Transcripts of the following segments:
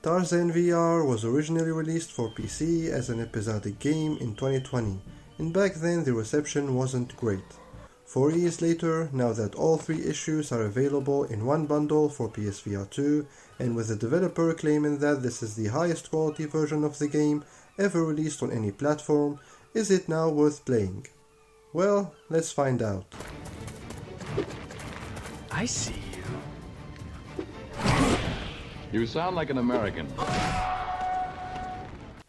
Tarzan VR was originally released for PC as an episodic game in 2020, and back then the reception wasn't great. 4 years later, now that all 3 issues are available in one bundle for PSVR2, and with the developer claiming that this is the highest quality version of the game ever released on any platform, is it now worth playing? Well, let's find out. I see you. You sound like an American.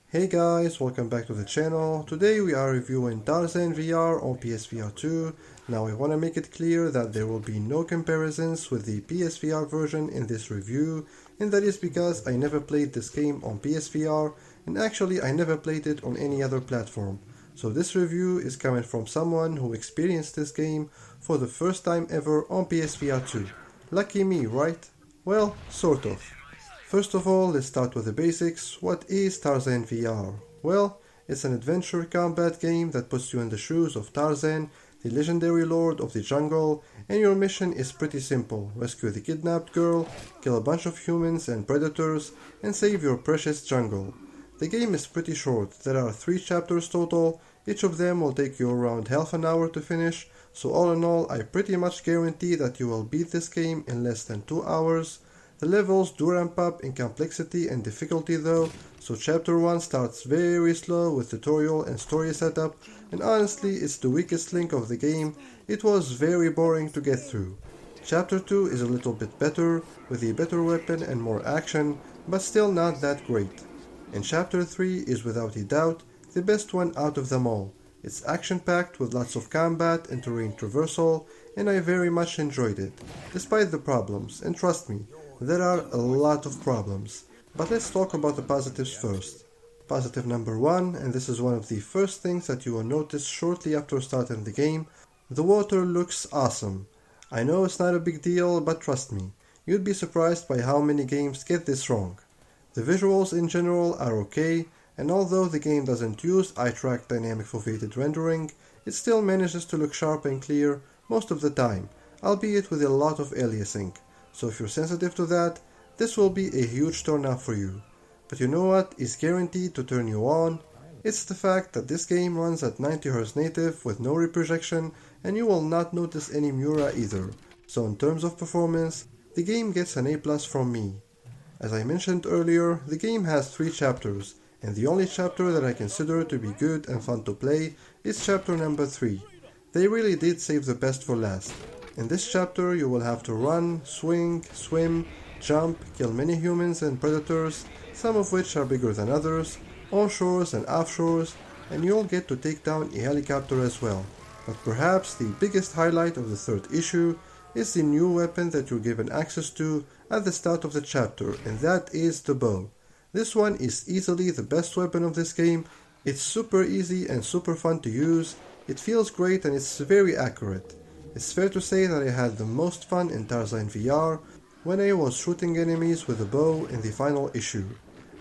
Hey guys, welcome back to the channel. Today we are reviewing Tarzan VR on PSVR2. Now I want to make it clear that there will be no comparisons with the PSVR version in this review, and that is because I never played this game on PSVR, and actually I never played it on any other platform. So this review is coming from someone who experienced this game for the first time ever on PSVR2. Lucky me, right? Well, sort of. First of all, let's start with the basics. What is Tarzan VR? Well, it's an adventure combat game that puts you in the shoes of Tarzan, the legendary lord of the jungle, and your mission is pretty simple. Rescue the kidnapped girl, kill a bunch of humans and predators, and save your precious jungle. The game is pretty short. There are 3 chapters total. Each of them will take you around half an hour to finish, so all in all, I pretty much guarantee that you will beat this game in less than 2 hours. The levels do ramp up in complexity and difficulty though, so chapter 1 starts very slow with tutorial and story setup, and honestly it's the weakest link of the game. It was very boring to get through. Chapter 2 is a little bit better, with a better weapon and more action, but still not that great. And chapter 3 is without a doubt the best one out of them all. It's action-packed with lots of combat and terrain traversal, and I very much enjoyed it, despite the problems, and trust me, there are a lot of problems. But let's talk about the positives first. Positive number 1, and this is one of the first things that you will notice shortly after starting the game, the water looks awesome. I know it's not a big deal, but trust me, you'd be surprised by how many games get this wrong. The visuals in general are okay, and although the game doesn't use eye-track dynamic foveated rendering, it still manages to look sharp and clear most of the time, albeit with a lot of aliasing. So if you're sensitive to that, this will be a huge turn off for you. But you know what is guaranteed to turn you on? It's the fact that this game runs at 90Hz native with no reprojection, and you will not notice any Mura either. So in terms of performance, the game gets an A+ from me. As I mentioned earlier, the game has 3 chapters, and the only chapter that I consider to be good and fun to play is chapter number 3. They really did save the best for last. In this chapter you will have to run, swing, swim, jump, kill many humans and predators, some of which are bigger than others, onshores and offshores, and you'll get to take down a helicopter as well. But perhaps the biggest highlight of the 3rd issue is the new weapon that you're given access to at the start of the chapter, and that is the bow. This one is easily the best weapon of this game. It's super easy and super fun to use, it feels great and it's very accurate. It's fair to say that I had the most fun in Tarzan VR when I was shooting enemies with a bow in the final issue.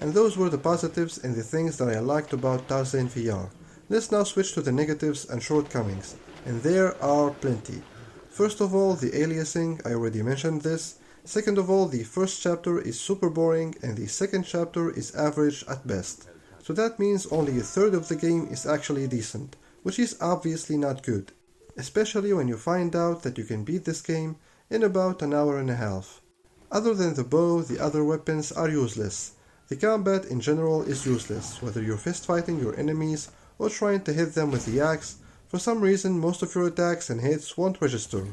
And those were the positives and the things that I liked about Tarzan VR. Let's now switch to the negatives and shortcomings, and there are plenty. First of all, the aliasing, I already mentioned this. Second of all, the first chapter is super boring and the second chapter is average at best. So that means only a third of the game is actually decent, which is obviously not good. Especially when you find out that you can beat this game in about an hour and a half. Other than the bow, the other weapons are useless. The combat in general is useless, whether you're fist fighting your enemies or trying to hit them with the axe. For some reason, most of your attacks and hits won't register.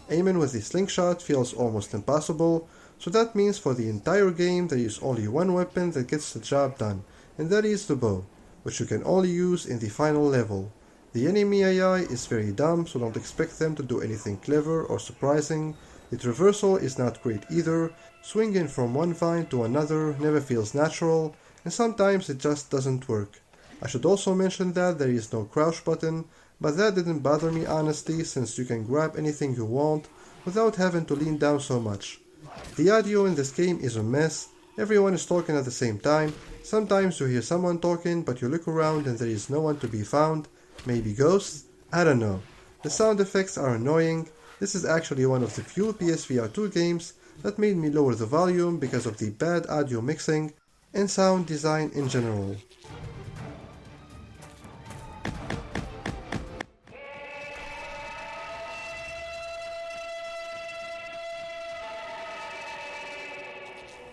Aiming with the slingshot feels almost impossible, so that means for the entire game there is only one weapon that gets the job done, and that is the bow, which you can only use in the final level. The enemy AI is very dumb, so don't expect them to do anything clever or surprising. The traversal is not great either, swinging from one vine to another never feels natural, and sometimes it just doesn't work. I should also mention that there is no crouch button, but that didn't bother me honestly, since you can grab anything you want without having to lean down so much. The audio in this game is a mess. Everyone is talking at the same time. Sometimes you hear someone talking, but you look around and there is no one to be found. Maybe ghosts? I don't know. The sound effects are annoying. This is actually one of the few PSVR2 games that made me lower the volume because of the bad audio mixing. and sound design in general.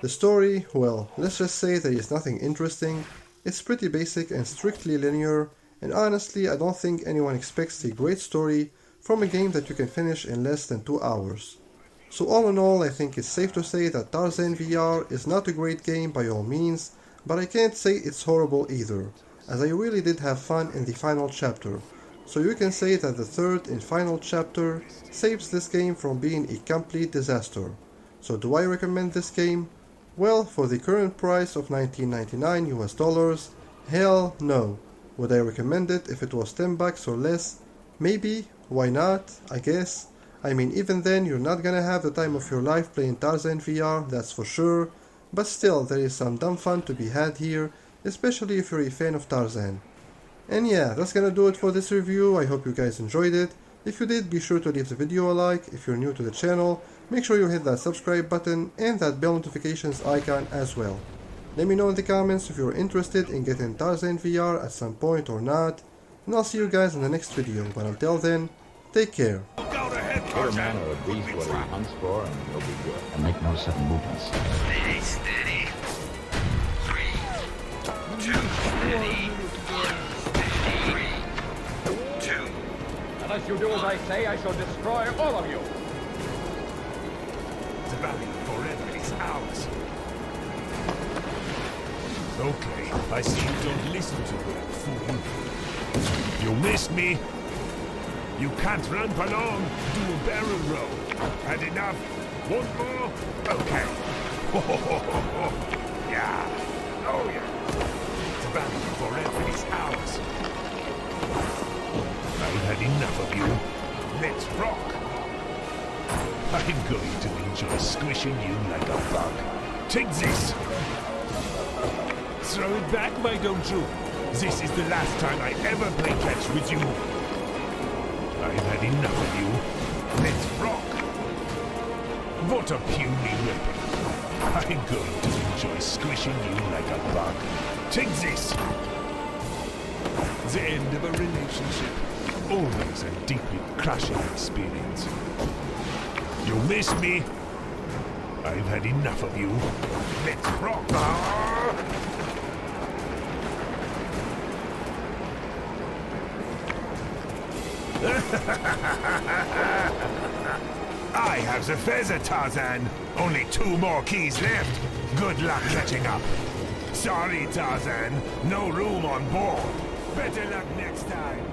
The story, well, let's just say there is nothing interesting. It's pretty basic and strictly linear, and honestly I don't think anyone expects a great story from a game that you can finish in less than 2 hours. So all in all, I think it's safe to say that Tarzan VR is not a great game by all means, but I can't say it's horrible either, as I really did have fun in the final chapter. So you can say that the third and final chapter saves this game from being a complete disaster. So do I recommend this game? Well, for the current price of $19.99 US, hell no. Would I recommend it if it was $10 or less? Maybe, why not, I guess. I mean, even then you're not gonna have the time of your life playing Tarzan VR, that's for sure, but still there is some dumb fun to be had here, especially if you're a fan of Tarzan. And yeah, that's gonna do it for this review. I hope you guys enjoyed it. If you did, be sure to leave the video a like. If you're new to the channel, make sure you hit that subscribe button and that bell notifications icon as well. Let me know in the comments if you're interested in getting Tarzan VR at some point or not, and I'll see you guys in the next video, but until then, take care. Put a man or a beast what he hunts for, and he'll be good. And make no sudden movements. Steady, steady. 3, 2, steady. 1, steady. 3, 2. Unless you do as I say, I shall destroy all of you. The valley forever is ours. Okay, I see you don't listen to me, fool. You missed me. You can't ramp along, do a barrel roll. Had enough? One more? Okay. Yeah. Oh yeah. The valley forever is ours. I've had enough of you. Let's rock. I'm going to enjoy squishing you like a bug. Take this. Throw it back, why don't you? This is the last time I ever play catch with you. I've had enough of you. Let's rock. What a puny weapon. I'm going to enjoy squishing you like a bug. Take this. The end of a relationship. Always a deeply crushing experience. You miss me. I've had enough of you. Let's rock. I have the feather, Tarzan. Only 2 more keys left. Good luck catching up. Sorry, Tarzan. No room on board. Better luck next time.